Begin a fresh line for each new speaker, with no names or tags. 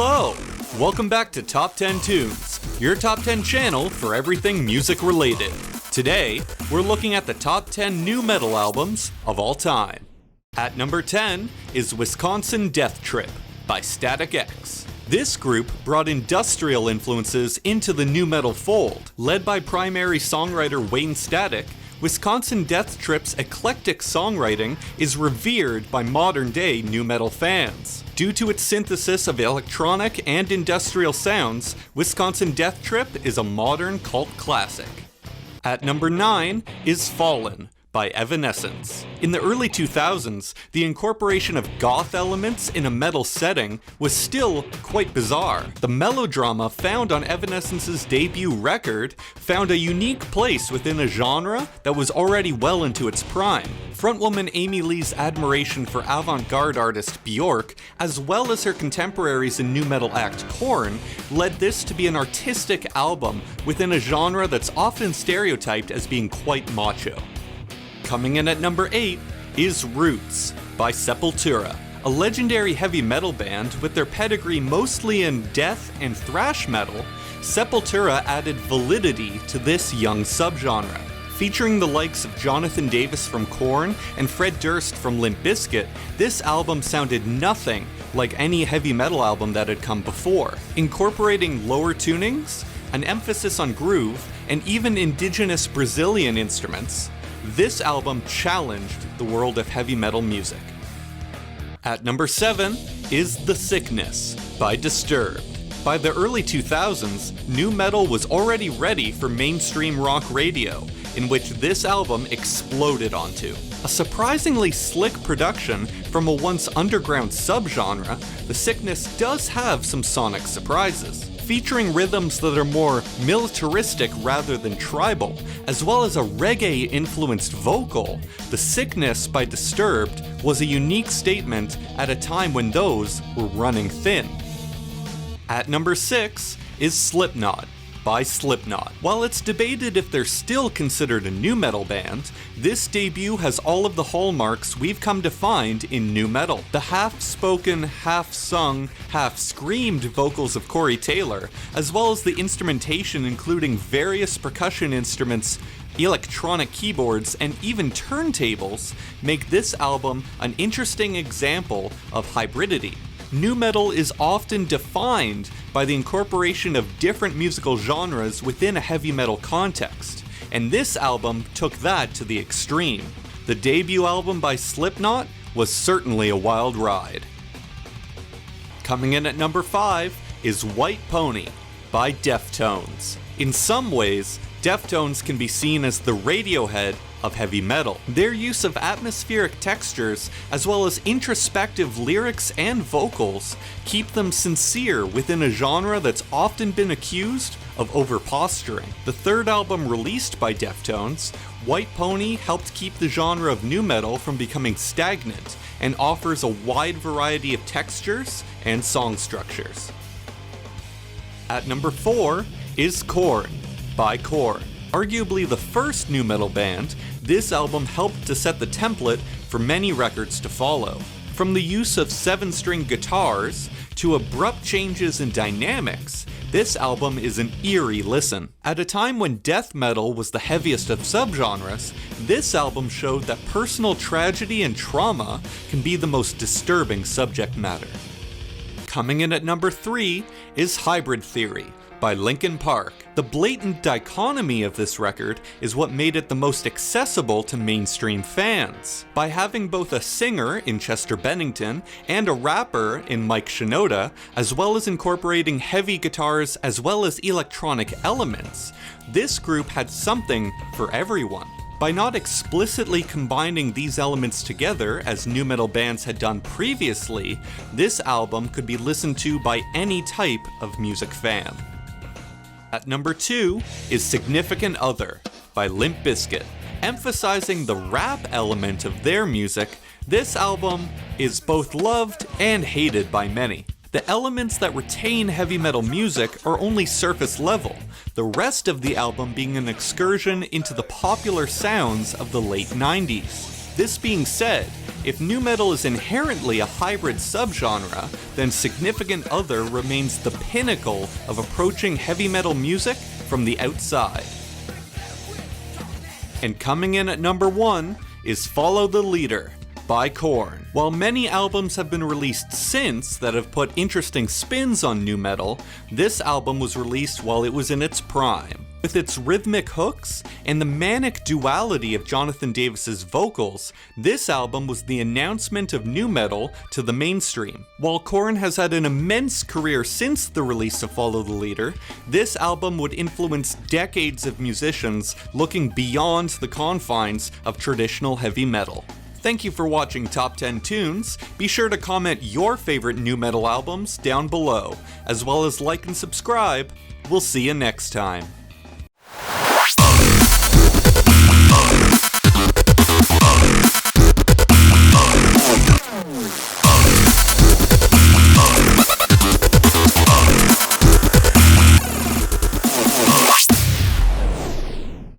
Hello! Welcome back to Top 10 Tunes, your top 10 channel for everything music related. Today, we're looking at the top 10 nu metal albums of all time. At number 10 is Wisconsin Death Trip by Static X. This group brought industrial influences into the nu metal fold. Led by primary songwriter Wayne Static, Wisconsin Death Trip's eclectic songwriting is revered by modern-day nu metal fans. Due to its synthesis of electronic and industrial sounds, Wisconsin Death Trip is a modern cult classic. At number 9 is Fallen by Evanescence. In the early 2000s, the incorporation of goth elements in a metal setting was still quite bizarre. The melodrama found on Evanescence's debut record found a unique place within a genre that was already well into its prime. Frontwoman Amy Lee's admiration for avant-garde artist Bjork, as well as her contemporaries in nu metal act Korn, led this to be an artistic album within a genre that's often stereotyped as being quite macho. Coming in at number 8 is Roots by Sepultura. A legendary heavy metal band with their pedigree mostly in death and thrash metal, Sepultura added validity to this young subgenre. Featuring the likes of Jonathan Davis from Korn and Fred Durst from Limp Bizkit, this album sounded nothing like any heavy metal album that had come before. Incorporating lower tunings, an emphasis on groove, and even indigenous Brazilian instruments, this album challenged the world of heavy metal music. At number 7 is The Sickness by Disturbed. By the early 2000s, nu metal was already ready for mainstream rock radio, in which this album exploded onto. A surprisingly slick production from a once underground subgenre, The Sickness does have some sonic surprises. Featuring rhythms that are more militaristic rather than tribal, as well as a reggae-influenced vocal, The Sickness by Disturbed was a unique statement at a time when those were running thin. At number 6 is Slipknot by Slipknot. While it's debated if they're still considered a nu metal band, this debut has all of the hallmarks we've come to find in nu metal. The half-spoken, half-sung, half-screamed vocals of Corey Taylor, as well as the instrumentation including various percussion instruments, electronic keyboards, and even turntables, make this album an interesting example of hybridity. Nu metal is often defined by the incorporation of different musical genres within a heavy metal context, and this album took that to the extreme. The debut album by Slipknot was certainly a wild ride. Coming in at number 5 is White Pony by Deftones. In some ways, Deftones can be seen as the Radiohead of heavy metal. Their use of atmospheric textures, as well as introspective lyrics and vocals, keep them sincere within a genre that's often been accused of over-posturing. The third album released by Deftones, White Pony helped keep the genre of nu metal from becoming stagnant, and offers a wide variety of textures and song structures. At number 4 is Korn by Korn. Arguably the first nu metal band, this album helped to set the template for many records to follow. From the use of 7-string guitars to abrupt changes in dynamics, this album is an eerie listen. At a time when death metal was the heaviest of subgenres, this album showed that personal tragedy and trauma can be the most disturbing subject matter. Coming in at number 3 is Hybrid Theory by Linkin Park. The blatant dichotomy of this record is what made it the most accessible to mainstream fans. By having both a singer in Chester Bennington and a rapper in Mike Shinoda, as well as incorporating heavy guitars as well as electronic elements, this group had something for everyone. By not explicitly combining these elements together as nu metal bands had done previously, this album could be listened to by any type of music fan. At number 2 is Significant Other by Limp Bizkit. Emphasizing the rap element of their music, this album is both loved and hated by many. The elements that retain heavy metal music are only surface level, the rest of the album being an excursion into the popular sounds of the late 90s. This being said, If nu metal is inherently a hybrid subgenre, then Significant Other remains the pinnacle of approaching heavy metal music from the outside. And coming in at number 1 is Follow the Leader by Korn. While many albums have been released since that have put interesting spins on nu metal, this album was released while it was in its prime. With its rhythmic hooks and the manic duality of Jonathan Davis's vocals, this album was the announcement of nu metal to the mainstream. While Korn has had an immense career since the release of Follow the Leader, this album would influence decades of musicians looking beyond the confines of traditional heavy metal. Thank you for watching Top 10 Tunes. Be sure to comment your favorite nu metal albums down below, as well as like and subscribe. We'll see you next time.